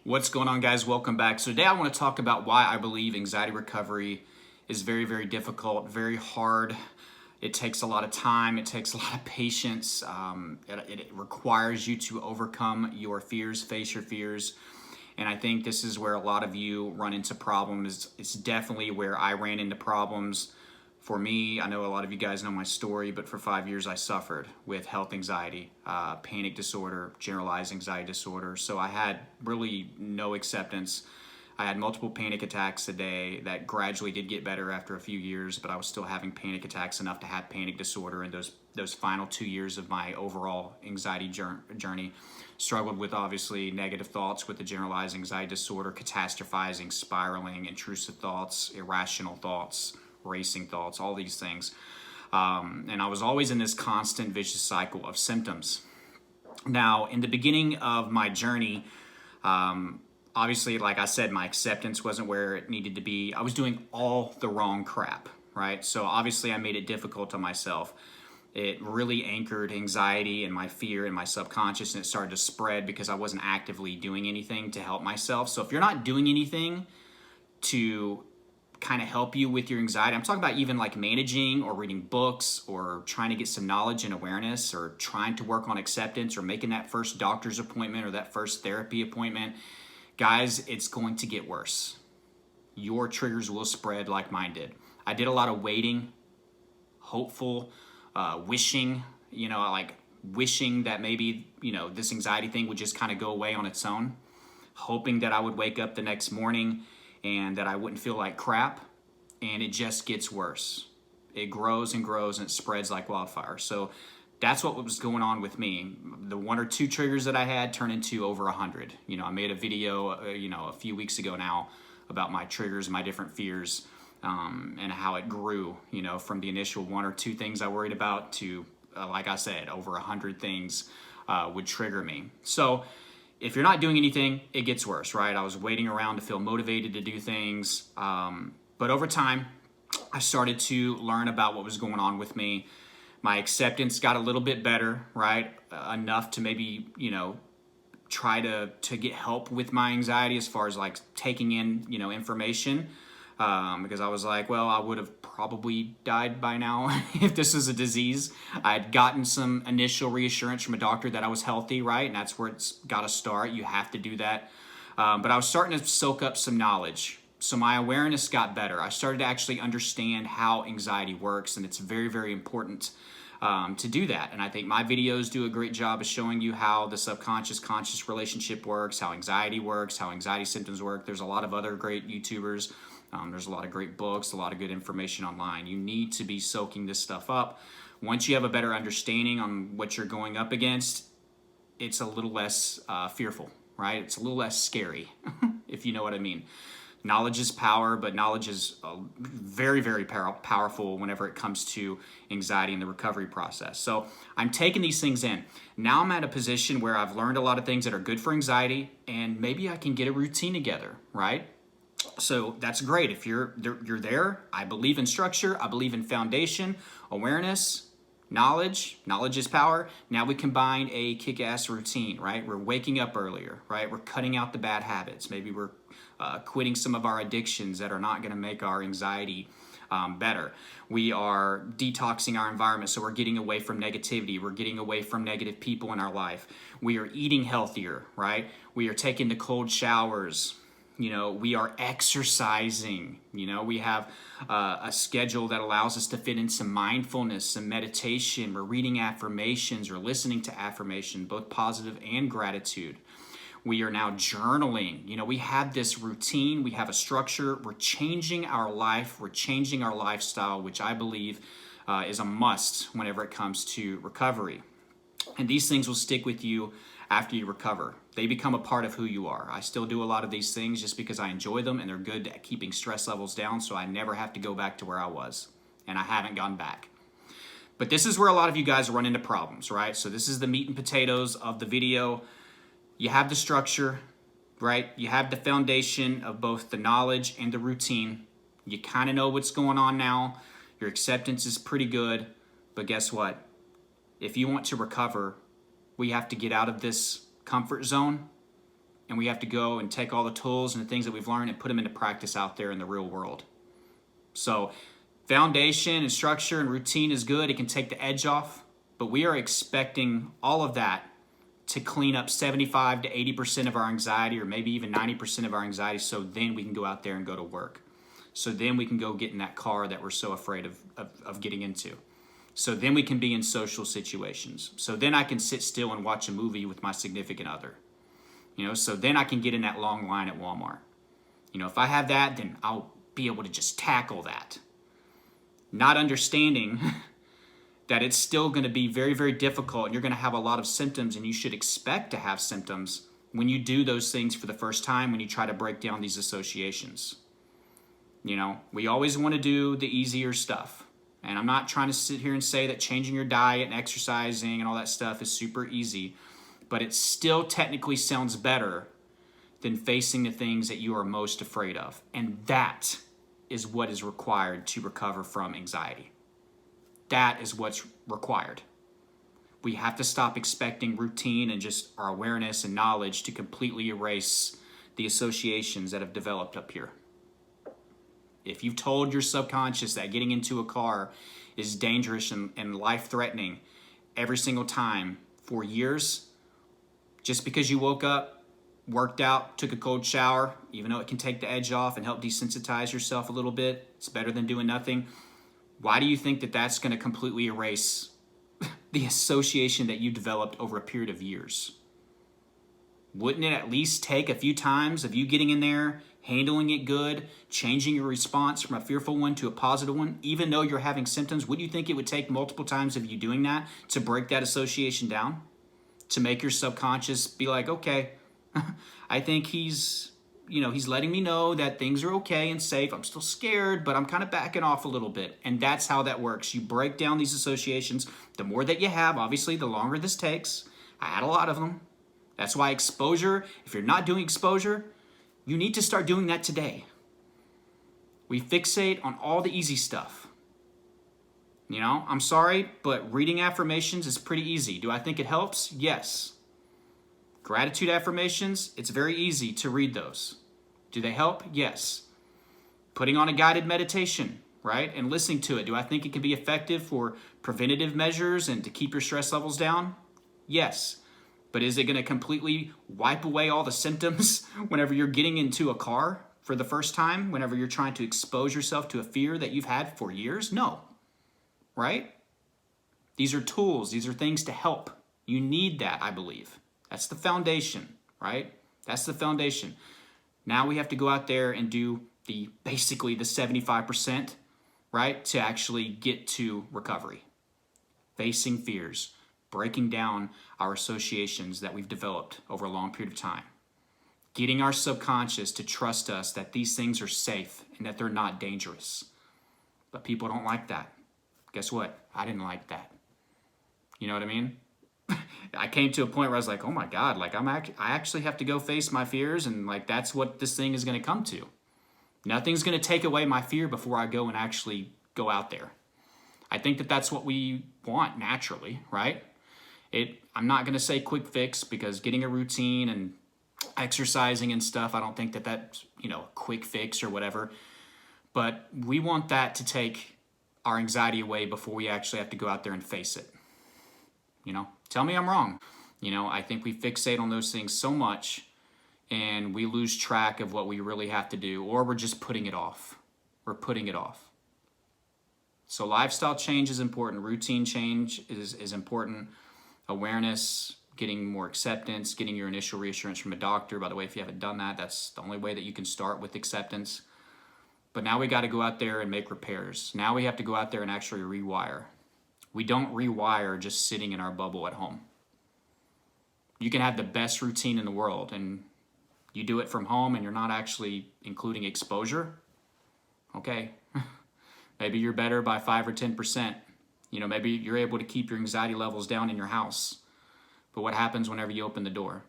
What's going on, guys? Welcome back. So today I want to talk about why I believe anxiety recovery is very, very difficult, very hard. It takes a lot of time. It takes a lot of patience. It requires you to overcome your fears, face your fears. And I think this is where a lot of you run into problems. It's definitely where I ran into problems. For me, I know a lot of you guys know my story, but for 5 years I suffered with health anxiety, panic disorder, generalized anxiety disorder. So I had really no acceptance. I had multiple panic attacks a day that gradually did get better after a few years, but I was still having panic attacks enough to have panic disorder in those final 2 years of my overall anxiety journey. Struggled with obviously negative thoughts with the generalized anxiety disorder, catastrophizing, spiraling, intrusive thoughts, irrational thoughts, racing thoughts, all these things. And I was always in this constant vicious cycle of symptoms. Now, in the beginning of my journey, obviously, like I said, my acceptance wasn't where it needed to be. I was doing all the wrong crap, right? So obviously I made it difficult on myself. It really anchored anxiety and my fear in my subconscious, and it started to spread because I wasn't actively doing anything to help myself. So if you're not doing anything to kind of help you with your anxiety, I'm talking about even like managing or reading books or trying to get some knowledge and awareness or trying to work on acceptance or making that first doctor's appointment or that first therapy appointment, guys, it's going to get worse. Your triggers will spread like mine did. I did a lot of waiting, hopeful, wishing, like wishing that maybe, this anxiety thing would just kind of go away on its own, hoping that I would wake up the next morning and that I wouldn't feel like crap, and it just gets worse. It grows and grows and it spreads like wildfire. So that's what was going on with me. The 1 or 2 triggers that I had turned into over 100. I made a video, a few weeks ago now about my triggers, my different fears, and how it grew, from the initial 1 or 2 things I worried about to, like I said, over 100 things would trigger me. So if you're not doing anything, it gets worse, right? I was waiting around to feel motivated to do things. But over time, I started to learn about what was going on with me. My acceptance got a little bit better, right? Enough to maybe, try to get help with my anxiety as far as like taking in, information. Because I was like, well, I would have probably died by now if this is a disease. I had gotten some initial reassurance from a doctor that I was healthy, right? And that's where it's got to start. You have to do that. But I was starting to soak up some knowledge. So my awareness got better. I started to actually understand how anxiety works, and it's very, very important to do that. And I think my videos do a great job of showing you how the subconscious-conscious relationship works, how anxiety symptoms work. There's a lot of other great YouTubers. There's a lot of great books, a lot of good information online. You need to be soaking this stuff up. Once you have a better understanding on what you're going up against, it's a little less fearful, right? It's a little less scary, if you know what I mean. Knowledge is power, but knowledge is very, very powerful whenever it comes to anxiety and the recovery process. So I'm taking these things in. Now I'm at a position where I've learned a lot of things that are good for anxiety, and maybe I can get a routine together, right? So that's great. If you're there, I believe in structure. I believe in foundation, awareness, knowledge. Knowledge is power. Now we combine a kick-ass routine, right? We're waking up earlier, right? We're cutting out the bad habits. Maybe we're quitting some of our addictions that are not going to make our anxiety better. We are detoxing our environment, so we're getting away from negativity. We're getting away from negative people in our life. We are eating healthier, right? We are taking the cold showers. We are exercising. We have a schedule that allows us to fit in some mindfulness, some meditation. We're reading affirmations or listening to affirmation, both positive and gratitude. We are now journaling. We have this routine. We have a structure. We're changing our life. We're changing our lifestyle, which I believe is a must whenever it comes to recovery. And these things will stick with you after you recover. They become a part of who you are. I still do a lot of these things just because I enjoy them, and they're good at keeping stress levels down, so I never have to go back to where I was. And I haven't gone back. But this is where a lot of you guys run into problems, right? So this is the meat and potatoes of the video. You have the structure, right? You have the foundation of both the knowledge and the routine. You kind of know what's going on now. Your acceptance is pretty good. But guess what? If you want to recover, we have to get out of this comfort zone and we have to go and take all the tools and the things that we've learned and put them into practice out there in the real world. So foundation and structure and routine is good. It can take the edge off, but we are expecting all of that to clean up 75 to 80% of our anxiety, or maybe even 90% of our anxiety, so then we can go out there and go to work. So then we can go get in that car that we're so afraid of getting into. So then we can be in social situations. So then I can sit still and watch a movie with my significant other. So then I can get in that long line at Walmart. If I have that, then I'll be able to just tackle that. Not understanding that it's still going to be very, very difficult, and you're going to have a lot of symptoms, and you should expect to have symptoms when you do those things for the first time, when you try to break down these associations. We always want to do the easier stuff. And I'm not trying to sit here and say that changing your diet and exercising and all that stuff is super easy, but it still technically sounds better than facing the things that you are most afraid of. And that is what is required to recover from anxiety. That is what's required. We have to stop expecting routine and just our awareness and knowledge to completely erase the associations that have developed up here. If you've told your subconscious that getting into a car is dangerous and life-threatening every single time for years, just because you woke up, worked out, took a cold shower, even though it can take the edge off and help desensitize yourself a little bit, it's better than doing nothing. Why do you think that that's going to completely erase the association that you developed over a period of years? Wouldn't it at least take a few times of you getting in there, handling it good, changing your response from a fearful one to a positive one, even though you're having symptoms? Would you think it would take multiple times of you doing that to break that association down? To make your subconscious be like, okay, I think he's letting me know that things are okay and safe. I'm still scared, but I'm kind of backing off a little bit. And that's how that works. You break down these associations. The more that you have, obviously, the longer this takes. I had a lot of them. That's why exposure, if you're not doing exposure, you need to start doing that today. We fixate on all the easy stuff. I'm sorry, but reading affirmations is pretty easy. Do I think it helps? Yes. Gratitude affirmations, it's very easy to read those. Do they help? Yes. Putting on a guided meditation, right, and listening to it. Do I think it can be effective for preventative measures and to keep your stress levels down? Yes. But is it going to completely wipe away all the symptoms whenever you're getting into a car for the first time, whenever you're trying to expose yourself to a fear that you've had for years? No. Right? These are tools. These are things to help. You need that, I believe. That's the foundation, right? That's the foundation. Now we have to go out there and do basically the 75%, right? To actually get to recovery. Facing fears, breaking down our associations that we've developed over a long period of time. Getting our subconscious to trust us that these things are safe and that they're not dangerous. But people don't like that. Guess what? I didn't like that. You know what I mean? I came to a point where I was like, oh my God, like I actually have to go face my fears, and like that's what this thing is going to come to. Nothing's going to take away my fear before I go and actually go out there. I think that that's what we want naturally, right? I'm not going to say quick fix, because getting a routine and exercising and stuff, I don't think that that's, quick fix or whatever. But we want that to take our anxiety away before we actually have to go out there and face it. Tell me I'm wrong. I think we fixate on those things so much and we lose track of what we really have to do, or we're just putting it off. We're putting it off. So lifestyle change is important. Routine change is important. Awareness, getting more acceptance, getting your initial reassurance from a doctor. By the way, if you haven't done that, that's the only way that you can start with acceptance. But now we got to go out there and make repairs. Now we have to go out there and actually rewire. We don't rewire just sitting in our bubble at home. You can have the best routine in the world and you do it from home and you're not actually including exposure. Okay, maybe you're better by 5 or 10%. Maybe you're able to keep your anxiety levels down in your house. But what happens whenever you open the door?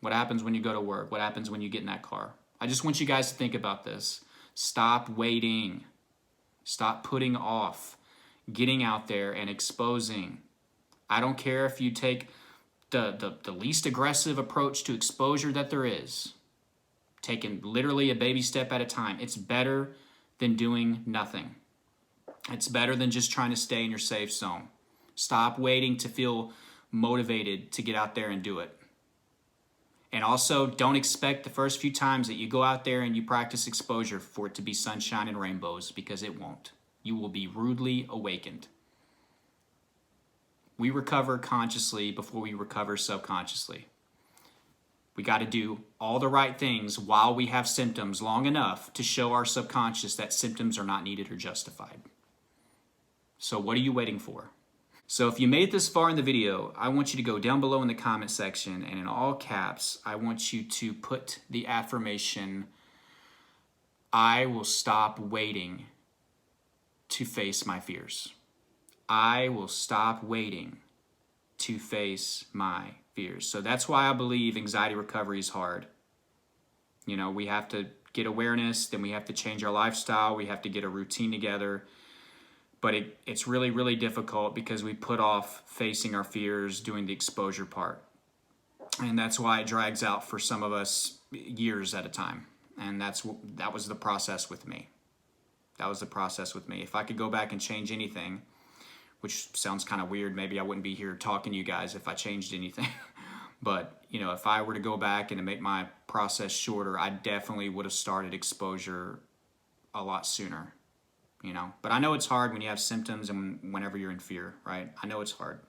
What happens when you go to work? What happens when you get in that car? I just want you guys to think about this. Stop waiting. Stop putting off getting out there and exposing. I don't care if you take the least aggressive approach to exposure that there is, taking literally a baby step at a time. It's better than doing nothing. It's better than just trying to stay in your safe zone. Stop waiting to feel motivated to get out there and do it. And also, don't expect the first few times that you go out there and you practice exposure for it to be sunshine and rainbows, because it won't. You will be rudely awakened. We recover consciously before we recover subconsciously. We got to do all the right things while we have symptoms long enough to show our subconscious that symptoms are not needed or justified. So what are you waiting for? So if you made it this far in the video, I want you to go down below in the comment section, and in all caps, I want you to put the affirmation, I will stop waiting to face my fears. I will stop waiting to face my fears. So that's why I believe anxiety recovery is hard. You know, we have to get awareness, then we have to change our lifestyle, we have to get a routine together. But it's really, really difficult because we put off facing our fears, doing the exposure part. And that's why it drags out for some of us years at a time. And that was the process with me. That was the process with me. If I could go back and change anything, which sounds kind of weird, maybe I wouldn't be here talking to you guys if I changed anything. But, you know, if I were to go back and to make my process shorter, I definitely would have started exposure a lot sooner. You know, but I know it's hard when you have symptoms and whenever you're in fear, right? I know it's hard.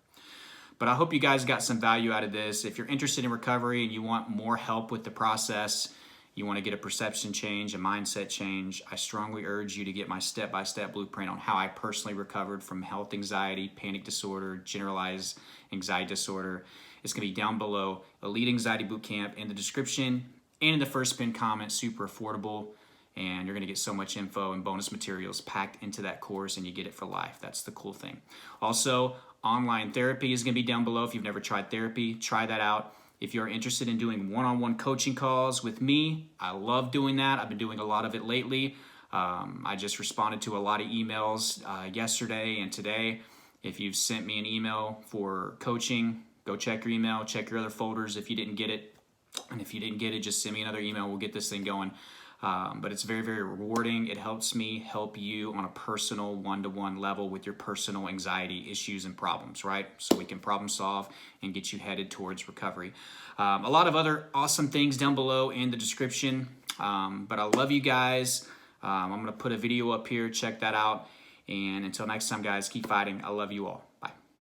But I hope you guys got some value out of this. If you're interested in recovery and you want more help with the process, you want to get a perception change, a mindset change, I strongly urge you to get my step-by-step blueprint on how I personally recovered from health anxiety, panic disorder, generalized anxiety disorder. It's going to be down below. Elite Anxiety Bootcamp in the description and in the first pinned comment, super affordable. And you're going to get so much info and bonus materials packed into that course, and you get it for life. That's the cool thing. Also, online therapy is going to be down below. If you've never tried therapy, try that out. If you're interested in doing one-on-one coaching calls with me, I love doing that. I've been doing a lot of it lately. I just responded to a lot of emails yesterday and today. If you've sent me an email for coaching, go check your email, check your other folders if you didn't get it. And if you didn't get it, just send me another email. We'll get this thing going. But it's very, very rewarding. It helps me help you on a personal one-to-one level with your personal anxiety issues and problems, right? So we can problem solve and get you headed towards recovery. A lot of other awesome things down below in the description. But I love you guys. I'm going to put a video up here. Check that out. And until next time, guys, keep fighting. I love you all.